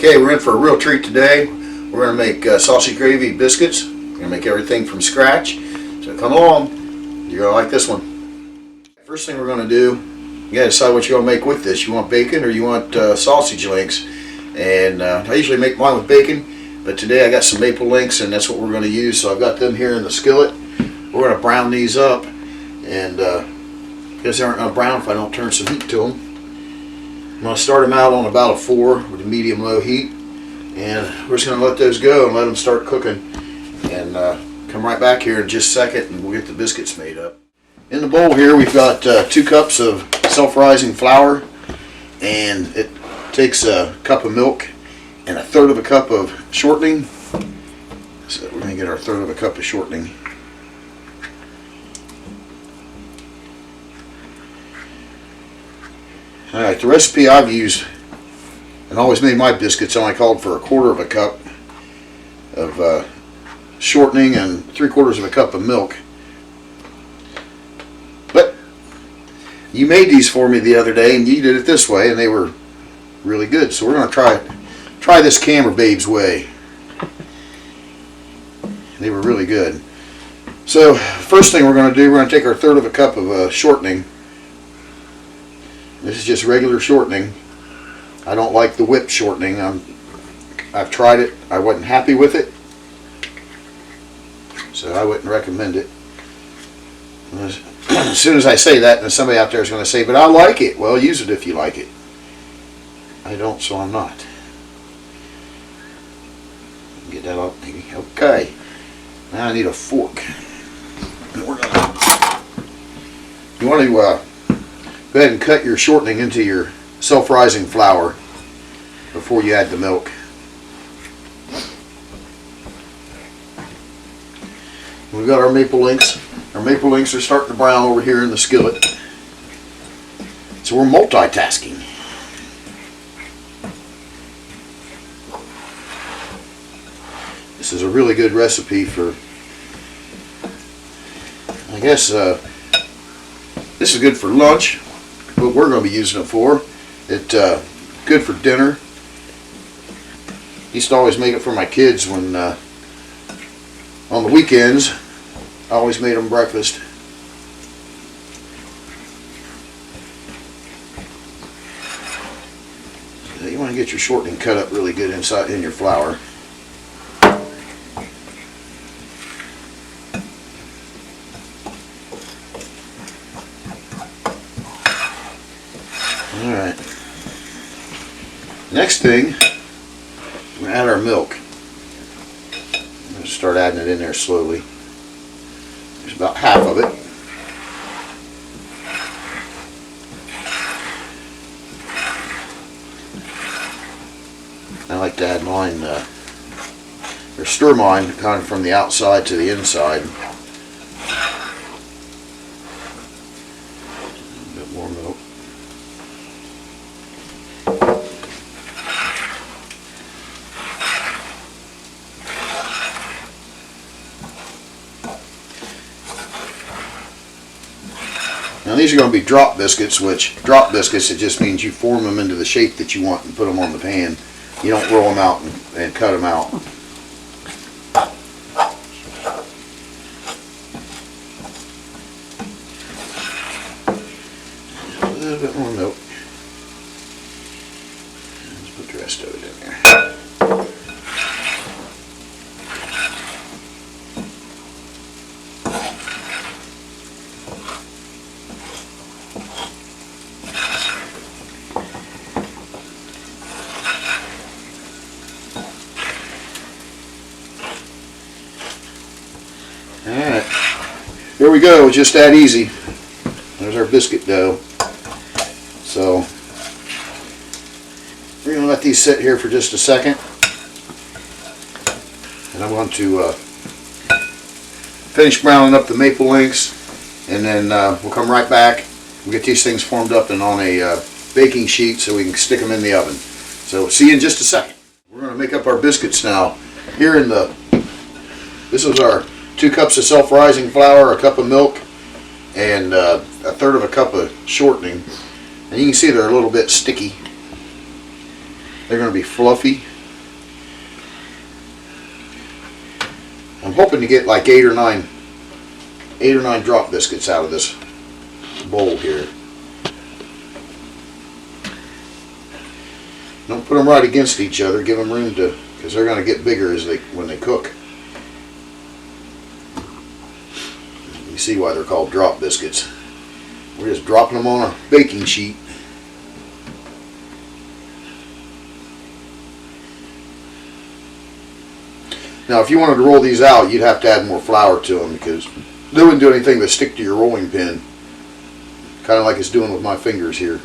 Okay, we're in for a real treat today. We're going to make sausage gravy biscuits. We're going to make everything from scratch. So come along. You're going to like this one. First thing we're going to do, you got to decide what you're going to make with this. You want bacon or you want sausage links. And I usually make mine with bacon, but today I got some maple links and that's what we're going to use. So I've got them here in the skillet. We're going to brown these up, and because they aren't going to brown if I don't turn some heat to them. I'm going to start them out on about a 4 with a medium-low heat, and we're just going to let those go and let them start cooking, and come right back here in just a second and we'll get the biscuits made up. In the bowl here we've got 2 cups of self-rising flour, and it takes a cup of milk and 1/3 cup of shortening. So we're going to get our 1/3 cup of shortening. Alright, the recipe I've used and always made my biscuits only called for 1/4 cup of shortening and 3/4 cup of milk. But you made these for me the other day and you did it this way and they were really good. So we're going to try this Camera Babe's way. They were really good. So first thing we're going to do, we're going to take our 1/3 cup of shortening. This is just regular shortening. I don't like the whipped shortening. I've tried it. I wasn't happy with it, so I wouldn't recommend it. As soon as I say that, then somebody out there is going to say, but I like it. Well, use it if you like it. I don't, so I'm not. Get that up, maybe. Okay. Now I need a fork. You want to go ahead and cut your shortening into your self-rising flour before you add the milk. We've got our maple links. Our maple links are starting to brown over here in the skillet. So we're multitasking. This is a really good recipe for, I guess, this is good for lunch. What we're going to be using it for. It's good for dinner. Used to always make it for my kids when on the weekends. I always made them breakfast. So you want to get your shortening cut up really good inside in your flour. Alright. Next thing, we're going to add our milk. I'm going to start adding it in there slowly. There's about half of it. I like to add mine, or stir mine kind of from the outside to the inside. A bit more milk. Now these are going to be drop biscuits, which drop biscuits, it just means you form them into the shape that you want and put them on the pan. You don't roll them out and cut them out. A little bit more milk. Let's put the rest of it in there. Alright, here we go, just that easy. There's our biscuit dough. So, we're going to let these sit here for just a second. And I'm going to finish browning up the maple links, and then we'll come right back. We'll get these things formed up and on a baking sheet so we can stick them in the oven. So, see you in just a second. We're going to make up our biscuits now. Here in the, this is our 2 cups of self-rising flour, a cup of milk, and 1/3 cup of shortening. And you can see they're a little bit sticky. They're going to be fluffy. I'm hoping to get like 8 or 9 drop biscuits out of this bowl here. Don't put them right against each other. Give them room to, because they're going to get bigger when they cook. You see why they're called drop biscuits. We're just dropping them on a baking sheet. Now, if you wanted to roll these out, you'd have to add more flour to them because they wouldn't do anything but stick to your rolling pin, kind of like it's doing with my fingers here.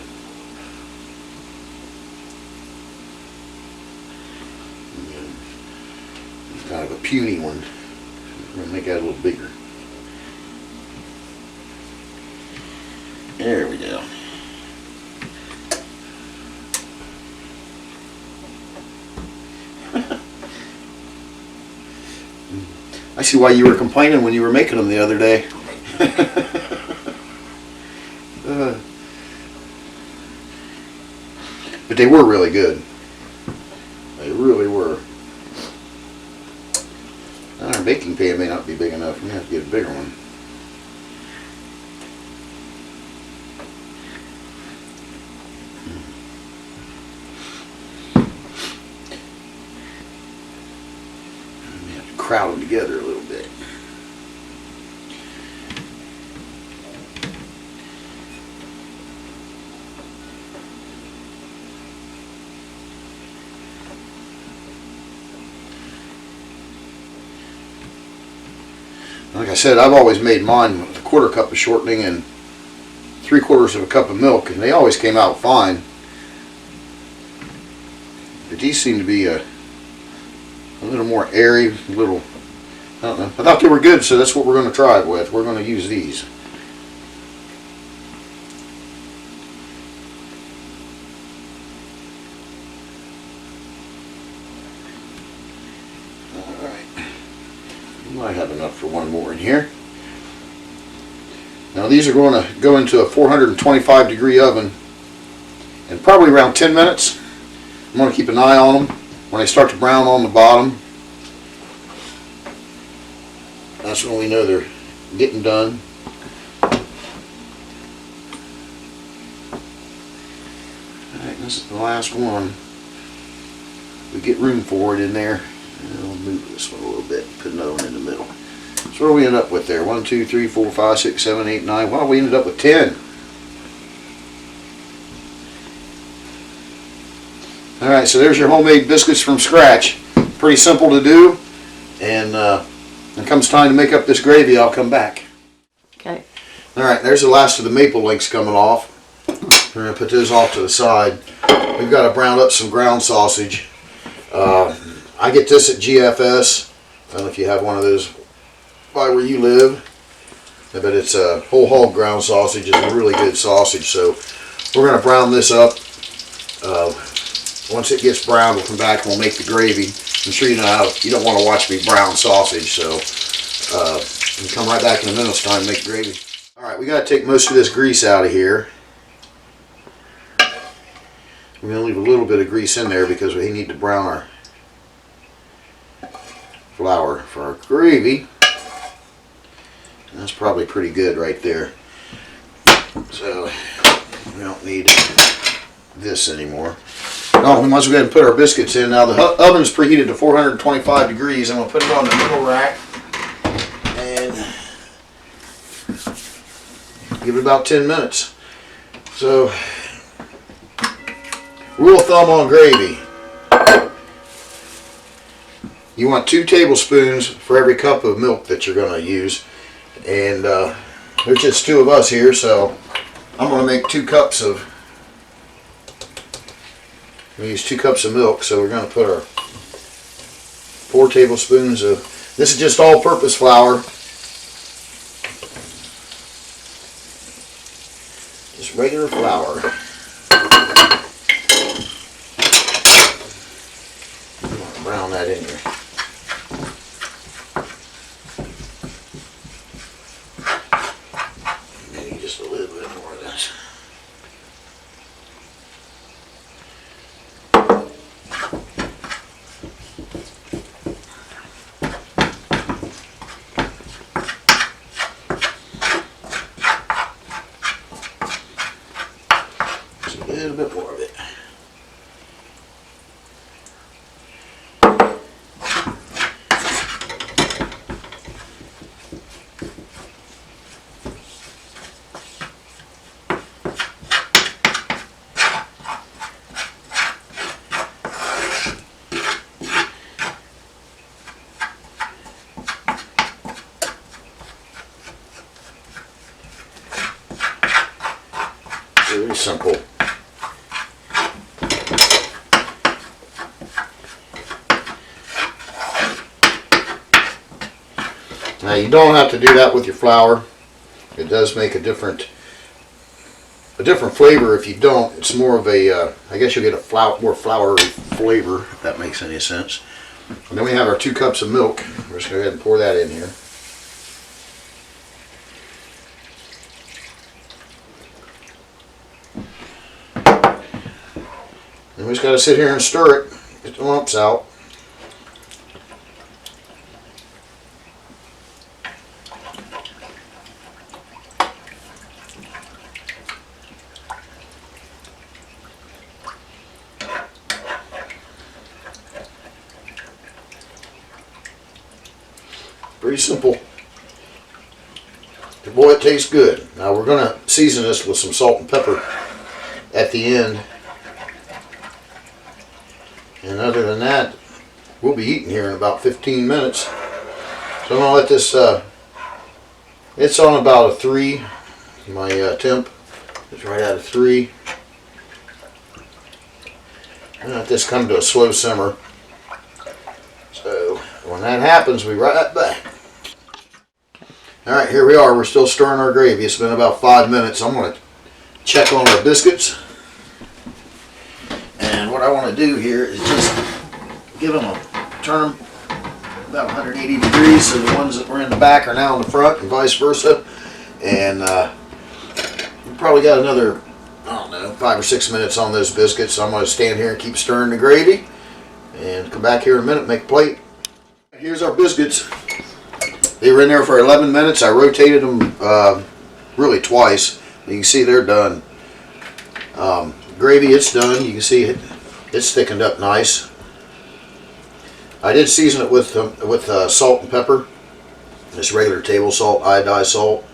It's kind of a puny one. We're going to make that a little bigger. There we go. I see why you were complaining when you were making them the other day. But they were really good. They really were. Our baking pan may not be big enough. We're going to have to get a bigger one. Crowd them together a little bit. Like I said, I've always made mine with a 1/4 cup of shortening and 3/4 of a cup of milk, and they always came out fine. But these seem to be a little more airy, I don't know. I thought they were good, so that's what we're going to try it with. We're going to use these. Alright. We might have enough for one more in here. Now these are going to go into a 425-degree oven in probably around 10 minutes. I'm going to keep an eye on them. When they start to brown on the bottom, that's when we know they're getting done. Alright, this is the last one. We get room for it in there. I'll move this one a little bit, put another one in the middle. So what do we end up with there? 1, 2, 3, 4, 5, 6, 7, 8, 9. Well, we ended up with 10. Alright, so there's your homemade biscuits from scratch. Pretty simple to do. And when it comes time to make up this gravy, I'll come back. Okay. Alright, there's the last of the maple links coming off. We're going to put those off to the side. We've got to brown up some ground sausage. I get this at GFS. I don't know if you have one of those by where you live. But it's a whole hog ground sausage. It's a really good sausage. So we're going to brown this up. Once it gets brown, we'll come back and we'll make the gravy. I'm sure you know how you don't want to watch me brown sausage, so we'll come right back in a minute's time and make the gravy. Alright, we got to take most of this grease out of here. We're going to leave a little bit of grease in there because we need to brown our flour for our gravy. And that's probably pretty good right there. So we don't need this anymore. Oh, we might as well go ahead and put our biscuits in. Now the oven's preheated to 425 degrees. I'm going to put it on the middle rack and give it about 10 minutes. So, rule of thumb on gravy. You want 2 tablespoons for every cup of milk that you're going to use. And there's just 2 of us here, so I'm going to make 2 cups of we use 2 cups of milk, so we're going to put our 4 tablespoons of, this is just all-purpose flour. Just regular flour. I'm going to brown that in here. Maybe just a little bit more of this. simple. Now you don't have to do that with your flour. It does make a different flavor if you don't. It's more of a, I guess you'll get a more floury flavor, if that makes any sense. And then we have our 2 cups of milk. We're just going to go ahead and pour that in here. And we just got to sit here and stir it, get the lumps out. Pretty simple. But boy, it tastes good. Now we're going to season this with some salt and pepper at the end. And other than that, we'll be eating here in about 15 minutes. So I'm going to let this, it's on about a 3. My temp is right at a 3. And let this come to a slow simmer. So when that happens, we'll be right back. Alright, here we are. We're still stirring our gravy. It's been about 5 minutes. I'm going to check on our biscuits. And what I want to do here is just give them turn them about 180 degrees so the ones that were in the back are now in the front and vice versa. And we probably got another, I don't know, 5 or 6 minutes on those biscuits. So I'm going to stand here and keep stirring the gravy and come back here in a minute and make a plate. Here's our biscuits. They were in there for 11 minutes. I rotated them really twice. You can see they're done. Gravy, it's done. You can see it's thickened up nice. I did season it with salt and pepper. Just regular table salt, iodized salt.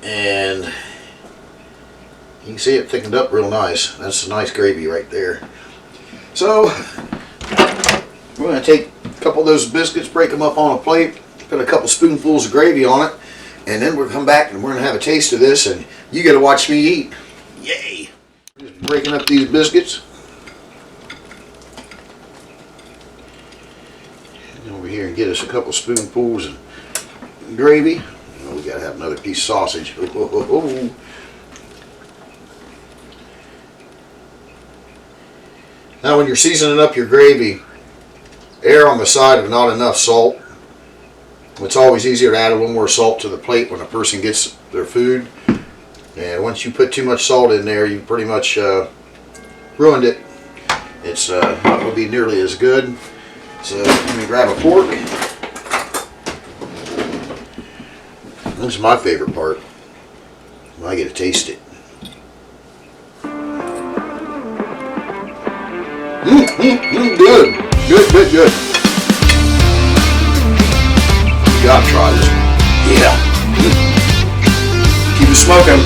And you can see it thickened up real nice. That's a nice gravy right there. So we're going to take a couple of those biscuits, break them up on a plate, put a couple spoonfuls of gravy on it, and then we'll come back and we're going to have a taste of this, and you got to watch me eat. Yay! Just breaking up these biscuits. And over here and get us a couple spoonfuls of gravy. Oh, we got to have another piece of sausage. Oh, oh, oh, oh. Now when you're seasoning up your gravy, err on the side of not enough salt. It's always easier to add a little more salt to the plate when a person gets their food. And once you put too much salt in there, you pretty much ruined it. It's not going to be nearly as good. So let me grab a fork. This is my favorite part. When I get to taste it. Good. Good, good, good. You gotta try this one. Yeah. Keep it smoking.